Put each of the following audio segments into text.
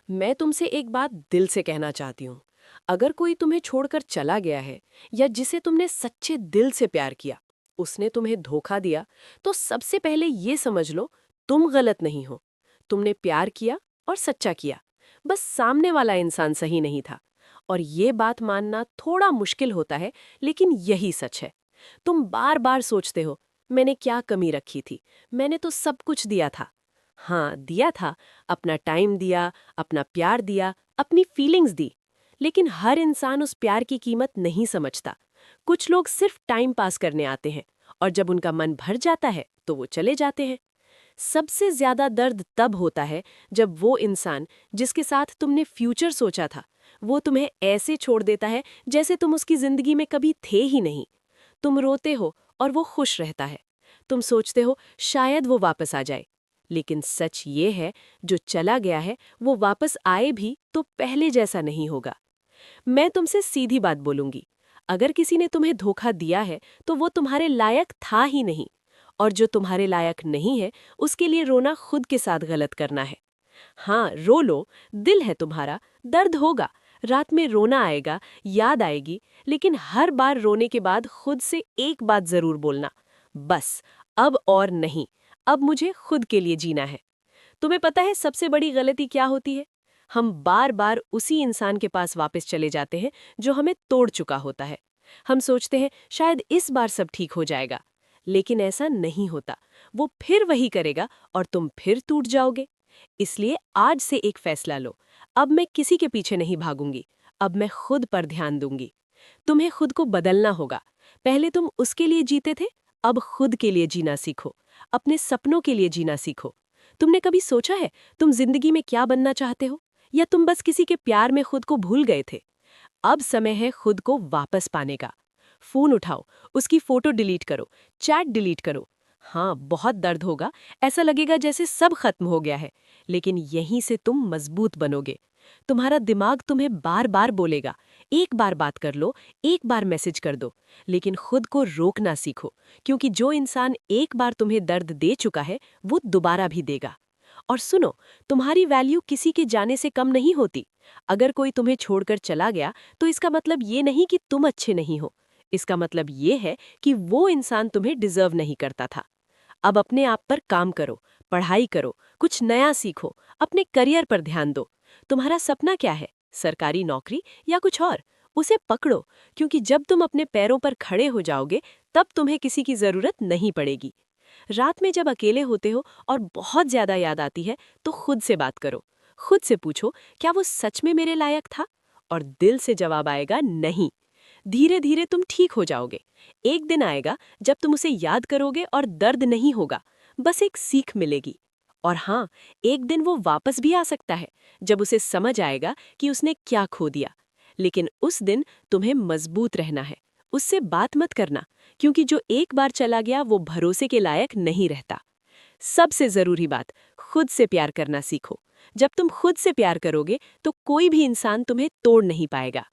मैं तुमसे एक बात दिल से कहना चाहती हूँ। अगर कोई तुम्हें छोड़कर चला गया है या जिसे तुमने सच्चे दिल से प्यार किया, उसने तुम्हें धोखा दिया, तो सबसे पहले ये समझ लो, तुम गलत नहीं हो। तुमने प्यार किया और सच्चा किया। बस सामने वाला इंसान सही नहीं था। और ये बात मानना थोड़ा मुश्किल होता है, लेकिन यही सच है। तुम बार बार सोचते हो, मैंने क्या कमी रखी थी, मैंने तो सब कुछ दिया था। हाँ, दिया था। अपना टाइम दिया, अपना प्यार दिया, अपनी फीलिंग्स दी। लेकिन हर इंसान उस प्यार की कीमत नहीं समझता। कुछ लोग सिर्फ टाइम पास करने आते हैं, और जब उनका मन भर जाता है तो वो चले जाते हैं। सबसे ज्यादा दर्द तब होता है जब वो इंसान जिसके साथ तुमने फ्यूचर सोचा था, वो तुम्हें ऐसे छोड़ देता है जैसे तुम उसकी जिंदगी में कभी थे ही नहीं। तुम रोते हो और वो खुश रहता है। तुम सोचते हो शायद वो वापस आ जाए। लेकिन सच ये है, जो चला गया है वो वापस आए भी तो पहले जैसा नहीं होगा। मैं तुमसे सीधी बात बोलूंगी। अगर किसी ने तुम्हें धोखा दिया है तो वो तुम्हारे लायक था ही नहीं। और जो तुम्हारे लायक नहीं है, उसके लिए रोना खुद के साथ गलत करना है। हाँ, रो लो, दिल है तुम्हारा, दर्द होगा, रात में रोना आएगा, याद आएगी। लेकिन हर बार रोने के बाद खुद से एक बात जरूर बोलना, बस अब और नहीं, अब मुझे खुद के लिए जीना है। तुम्हें पता है सबसे बड़ी गलती क्या होती है? हम बार बार उसी इंसान के पास वापस चले जाते हैं जो हमें तोड़ चुका होता है। हम सोचते हैं शायद इस बार सब ठीक हो जाएगा। लेकिन ऐसा नहीं होता। वो फिर वही करेगा और तुम फिर टूट जाओगे। इसलिए आज से एक फैसला लो। अब मैं किसी के पीछे नहीं भागूंगी। अब मैं खुद पर ध्यान दूंगी। तुम्हें खुद को बदलना होगा। पहले तुम उसके लिए जीते थे, अब खुद के लिए जीना सीखो। अपने सपनों के लिए जीना सीखो। तुमने कभी सोचा है तुम जिंदगी में क्या बनना चाहते हो? या तुम बस किसी के प्यार में खुद को भूल गए थे? अब समय है खुद को वापस पाने का। फोन उठाओ, उसकी फोटो डिलीट करो, चैट डिलीट करो। हाँ, बहुत दर्द होगा, ऐसा लगेगा जैसे सब खत्म हो गया है। लेकिन यहीं से तुम मजबूत बनोगे। तुम्हारा दिमाग तुम्हें बार बार बोलेगा, एक बार बात कर लो, एक बार मैसेज कर दो। लेकिन खुद को रोकना सीखो, क्योंकि जो इंसान एक बार तुम्हें दर्द दे चुका है, वो दोबारा भी देगा। और सुनो, तुम्हारी वैल्यू किसी के जाने से कम नहीं होती। अगर कोई तुम्हें छोड़कर चला गया, तो इसका मतलब ये नहीं कि तुम अच्छे नहीं हो। इसका मतलब ये है कि वो इंसान तुम्हें डिजर्व नहीं करता था। अब अपने आप पर काम करो, पढ़ाई करो, कुछ नया सीखो, अपने करियर पर ध्यान दो। तुम्हारा सपना क्या है? सरकारी नौकरी या कुछ और? उसे पकड़ो, क्योंकि जब तुम अपने पैरों पर खड़े हो जाओगे, तब तुम्हें किसी की जरूरत नहीं पड़ेगी। रात में जब अकेले होते हो और बहुत ज्यादा याद आती है, तो खुद से बात करो। खुद से पूछो, क्या वो सच में मेरे लायक था? और दिल से जवाब आएगा नहीं। धीरे धीरे तुम ठीक हो जाओगे। एक दिन आएगा जब तुम उसे याद करोगे और दर्द नहीं होगा, बस एक सीख मिलेगी। और हाँ, एक दिन वो वापस भी आ सकता है, जब उसे समझ आएगा कि उसने क्या खो दिया। लेकिन उस दिन तुम्हें मजबूत रहना है। उससे बात मत करना, क्योंकि जो एक बार चला गया वो भरोसे के लायक नहीं रहता। सबसे जरूरी बात, खुद से प्यार करना सीखो। जब तुम खुद से प्यार करोगे तो कोई भी इंसान तुम्हें तोड़ नहीं पाएगा।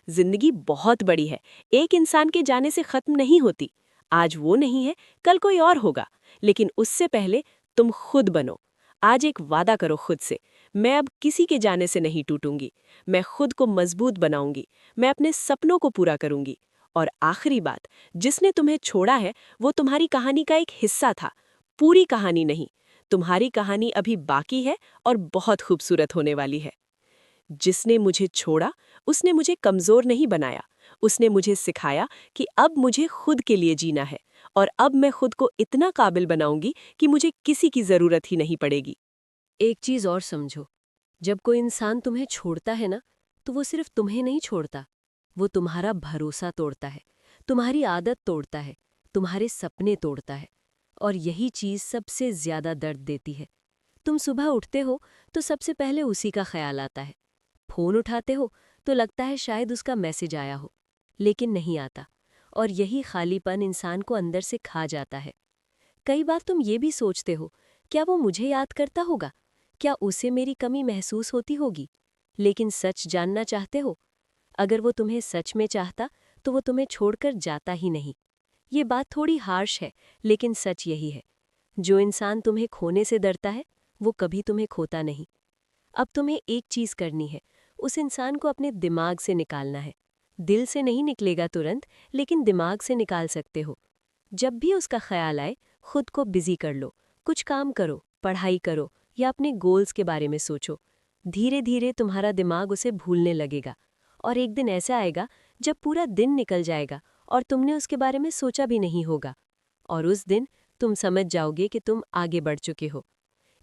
जिंदगी बहुत बड़ी है, एक इंसान के जाने से खत्म नहीं होती। आज वो नहीं है, कल कोई और होगा। लेकिन उससे पहले तुम खुद बनो। आज एक वादा करो खुद से, मैं अब किसी के जाने से नहीं टूटूंगी। मैं खुद को मजबूत बनाऊंगी। मैं अपने सपनों को पूरा करूंगी। और आखिरी बात, जिसने तुम्हें छोड़ा है वो तुम्हारी कहानी का एक हिस्सा था, पूरी कहानी नहीं। तुम्हारी कहानी अभी बाकी है और बहुत खूबसूरत होने वाली है। जिसने मुझे छोड़ा, उसने मुझे कमजोर नहीं बनाया। उसने मुझे सिखाया कि अब मुझे खुद के लिए जीना है। और अब मैं खुद को इतना काबिल बनाऊंगी कि मुझे किसी की जरूरत ही नहीं पड़ेगी। एक चीज और समझो, जब कोई इंसान तुम्हें छोड़ता है ना, तो वो सिर्फ तुम्हें नहीं छोड़ता, वो तुम्हारा भरोसा तोड़ता है, तुम्हारी आदत तोड़ता है, तुम्हारे सपने तोड़ता है। और यही चीज सबसे ज्यादा दर्द देती है। तुम सुबह उठते हो तो सबसे पहले उसी का ख्याल आता है। फोन उठाते हो तो लगता है शायद उसका मैसेज आया हो, लेकिन नहीं आता। और यही खालीपन इंसान को अंदर से खा जाता है। कई बार तुम ये भी सोचते हो, क्या वो मुझे याद करता होगा? क्या उसे मेरी कमी महसूस होती होगी? लेकिन सच जानना चाहते हो? अगर वो तुम्हें सच में चाहता, तो वो तुम्हें छोड़कर जाता ही नहीं। ये बात थोड़ी हार्श है, लेकिन सच यही है। जो इंसान तुम्हें खोने से डरता है, वो कभी तुम्हें खोता नहीं। अब तुम्हें एक चीज करनी है, उस इंसान को अपने दिमाग से निकालना है। दिल से नहीं निकलेगा तुरंत, लेकिन दिमाग से निकाल सकते हो। जब भी उसका ख्याल आए, खुद को बिजी कर लो। कुछ काम करो, पढ़ाई करो या अपने गोल्स के बारे में सोचो। धीरे धीरे तुम्हारा दिमाग उसे भूलने लगेगा और एक दिन ऐसा आएगा जब पूरा दिन निकल जाएगा और तुमने उसके बारे में सोचा भी नहीं होगा। और उस दिन तुम समझ जाओगे कि तुम आगे बढ़ चुके हो।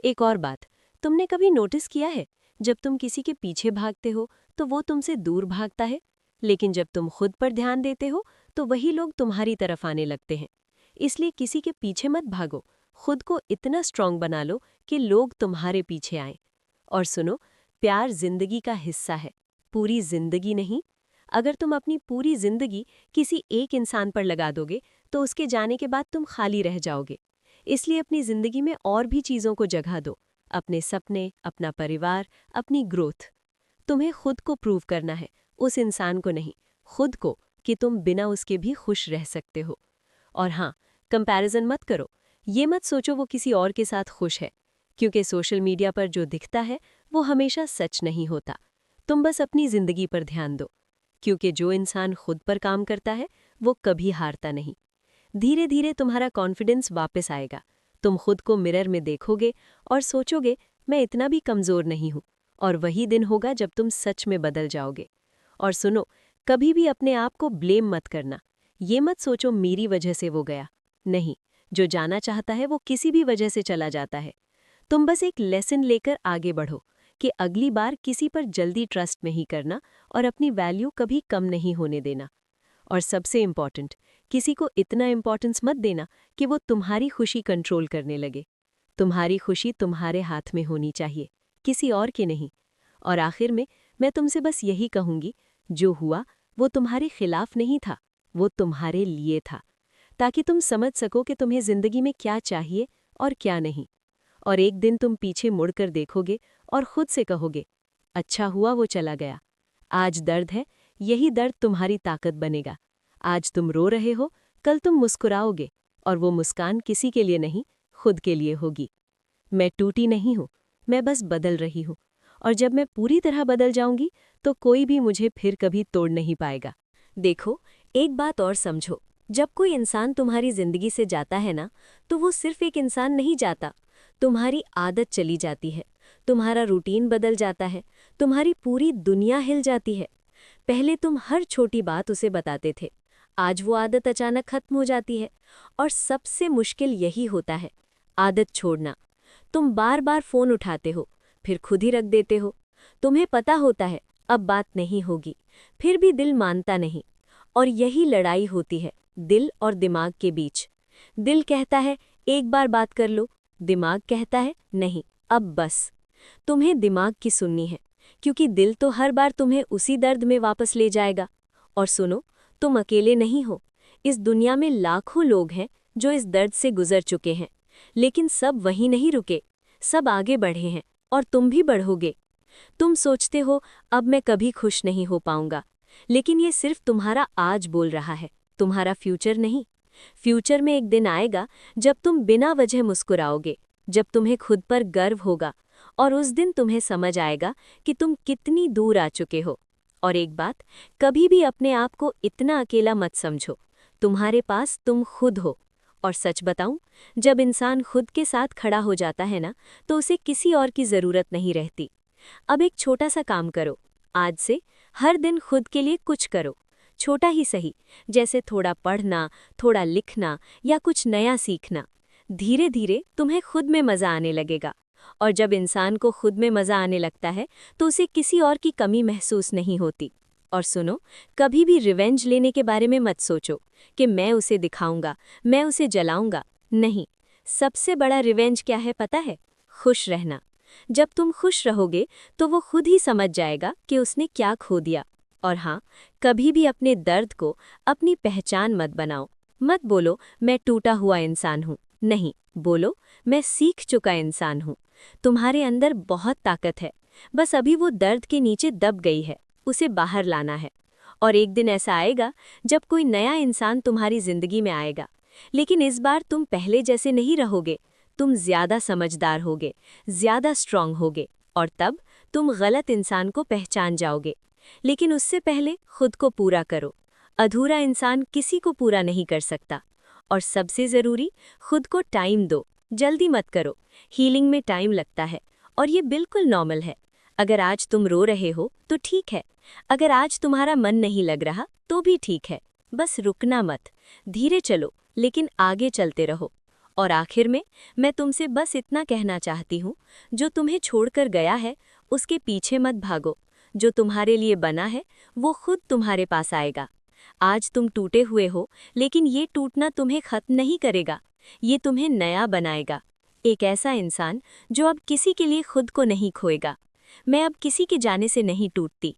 एक और बात, तुमने कभी नोटिस किया है, जब तुम किसी के पीछे भागते हो तो वो तुमसे दूर भागता है, लेकिन जब तुम खुद पर ध्यान देते हो तो वही लोग तुम्हारी तरफ आने लगते हैं। इसलिए किसी के पीछे मत भागो, खुद को इतना स्ट्रांग बना लो कि लोग तुम्हारे पीछे आएं। और सुनो, प्यार जिंदगी का हिस्सा है, पूरी जिंदगी नहीं। अगर तुम अपनी पूरी जिंदगी किसी एक इंसान पर लगा दोगे तो उसके जाने के बाद तुम खाली रह जाओगे। इसलिए अपनी जिंदगी में और भी चीजों को जगह दो, अपने सपने, अपना परिवार, अपनी ग्रोथ। तुम्हें खुद को प्रूव करना है, उस इंसान को नहीं, खुद को, कि तुम बिना उसके भी खुश रह सकते हो। और हाँ, कंपैरिजन मत करो। ये मत सोचो वो किसी और के साथ खुश है, क्योंकि सोशल मीडिया पर जो दिखता है वो हमेशा सच नहीं होता। तुम बस अपनी जिंदगी पर ध्यान दो, क्योंकि जो इंसान खुद पर काम करता है वो कभी हारता नहीं। धीरे धीरे तुम्हारा कॉन्फिडेंस वापस आएगा। तुम खुद को मिरर में देखोगे और सोचोगे, मैं इतना भी कमजोर नहीं हूं। और वही दिन होगा जब तुम सच में बदल जाओगे। और सुनो, कभी भी अपने आप को ब्लेम मत करना। ये मत सोचो मेरी वजह से वो गया। नहीं, जो जाना चाहता है वो किसी भी वजह से चला जाता है। तुम बस एक लेसन लेकर आगे बढ़ो कि अगली बार किसी पर जल्दी ट्रस्ट नहीं करना और अपनी वैल्यू कभी कम नहीं होने देना। और सबसे इम्पॉर्टेंट, किसी को इतना इम्पोर्टेंस मत देना कि वो तुम्हारी खुशी कंट्रोल करने लगे। तुम्हारी खुशी तुम्हारे हाथ में होनी चाहिए, किसी और के नहीं। और आखिर में मैं तुमसे बस यही कहूंगी, जो हुआ वो तुम्हारे खिलाफ नहीं था, वो तुम्हारे लिए था, ताकि तुम समझ सको कि तुम्हें जिंदगी में क्या चाहिए और क्या नहीं। और एक दिन तुम पीछे मुड़कर देखोगे और खुद से कहोगे, अच्छा हुआ वो चला गया। आज दर्द है, यही दर्द तुम्हारी ताकत बनेगा। आज तुम रो रहे हो, कल तुम मुस्कुराओगे, और वो मुस्कान किसी के लिए नहीं, खुद के लिए होगी। मैं टूटी नहीं हूँ, मैं बस बदल रही हूँ। और जब मैं पूरी तरह बदल जाऊंगी तो कोई भी मुझे फिर कभी तोड़ नहीं पाएगा। देखो, एक बात और समझो, जब कोई इंसान तुम्हारी जिंदगी से जाता है ना, तो वो सिर्फ एक इंसान नहीं जाता, तुम्हारी आदत चली जाती है, तुम्हारा रूटीन बदल जाता है, तुम्हारी पूरी दुनिया हिल जाती है। पहले तुम हर छोटी बात उसे बताते थे, आज वो आदत अचानक खत्म हो जाती है। और सबसे मुश्किल यही होता है, आदत छोड़ना। तुम बार बार फोन उठाते हो, फिर खुद ही रख देते हो। तुम्हें पता होता है अब बात नहीं होगी, फिर भी दिल मानता नहीं। और यही लड़ाई होती है दिल और दिमाग के बीच। दिल कहता है एक बार बात कर लो, दिमाग कहता है नहीं, अब बस। तुम्हें दिमाग की सुननी है, क्योंकि दिल तो हर बार तुम्हें उसी दर्द में वापस ले जाएगा। और सुनो, तुम अकेले नहीं हो। इस दुनिया में लाखों लोग हैं जो इस दर्द से गुजर चुके हैं, लेकिन सब वहीं नहीं रुके, सब आगे बढ़े हैं, और तुम भी बढ़ोगे। तुम सोचते हो अब मैं कभी खुश नहीं हो पाऊंगा, लेकिन ये सिर्फ तुम्हारा आज बोल रहा है, तुम्हारा फ्यूचर नहीं। फ्यूचर में एक दिन आएगा जब तुम बिना वजह मुस्कुराओगे, जब तुम्हें खुद पर गर्व होगा, और उस दिन तुम्हें समझ आएगा कि तुम कितनी दूर आ चुके हो। और एक बात, कभी भी अपने आप को इतना अकेला मत समझो, तुम्हारे पास तुम खुद हो। और सच बताऊं, जब इंसान खुद के साथ खड़ा हो जाता है ना, तो उसे किसी और की जरूरत नहीं रहती। अब एक छोटा सा काम करो, आज से हर दिन खुद के लिए कुछ करो, छोटा ही सही, जैसे थोड़ा पढ़ना, थोड़ा लिखना या कुछ नया सीखना। धीरे धीरे तुम्हें खुद में मज़ा आने लगेगा। और जब इंसान को खुद में मज़ा आने लगता है तो उसे किसी और की कमी महसूस नहीं होती। और सुनो, कभी भी रिवेंज लेने के बारे में मत सोचो कि मैं उसे दिखाऊंगा, मैं उसे जलाऊंगा। नहीं, सबसे बड़ा रिवेंज क्या है पता है? खुश रहना। जब तुम खुश रहोगे तो वो खुद ही समझ जाएगा कि उसने क्या खो दिया। और हाँ, कभी भी अपने दर्द को अपनी पहचान मत बनाओ। मत बोलो मैं टूटा हुआ इंसान हूँ, नहीं, बोलो मैं सीख चुका इंसान हूँ। तुम्हारे अंदर बहुत ताकत है, बस अभी वो दर्द के नीचे दब गई है, उसे बाहर लाना है। और एक दिन ऐसा आएगा जब कोई नया इंसान तुम्हारी जिंदगी में आएगा, लेकिन इस बार तुम पहले जैसे नहीं रहोगे, तुम ज्यादा समझदार होगे, ज्यादा स्ट्रांग होगे, और तब तुम गलत इंसान को पहचान जाओगे। लेकिन उससे पहले खुद को पूरा करो। अधूरा इंसान किसी को पूरा नहीं कर सकता। और सबसे ज़रूरी, खुद को टाइम दो, जल्दी मत करो। हीलिंग में टाइम लगता है और ये बिल्कुल नॉर्मल है। अगर आज तुम रो रहे हो तो ठीक है, अगर आज तुम्हारा मन नहीं लग रहा तो भी ठीक है। बस रुकना मत, धीरे चलो लेकिन आगे चलते रहो। और आखिर में मैं तुमसे बस इतना कहना चाहती हूँ, जो तुम्हें छोड़कर गया है उसके पीछे मत भागो। जो तुम्हारे लिए बना है वो खुद तुम्हारे पास आएगा। आज तुम टूटे हुए हो, लेकिन ये टूटना तुम्हें खत्म नहीं करेगा, ये तुम्हें नया बनाएगा। एक ऐसा इंसान जो अब किसी के लिए खुद को नहीं खोएगा। मैं अब किसी के जाने से नहीं टूटती,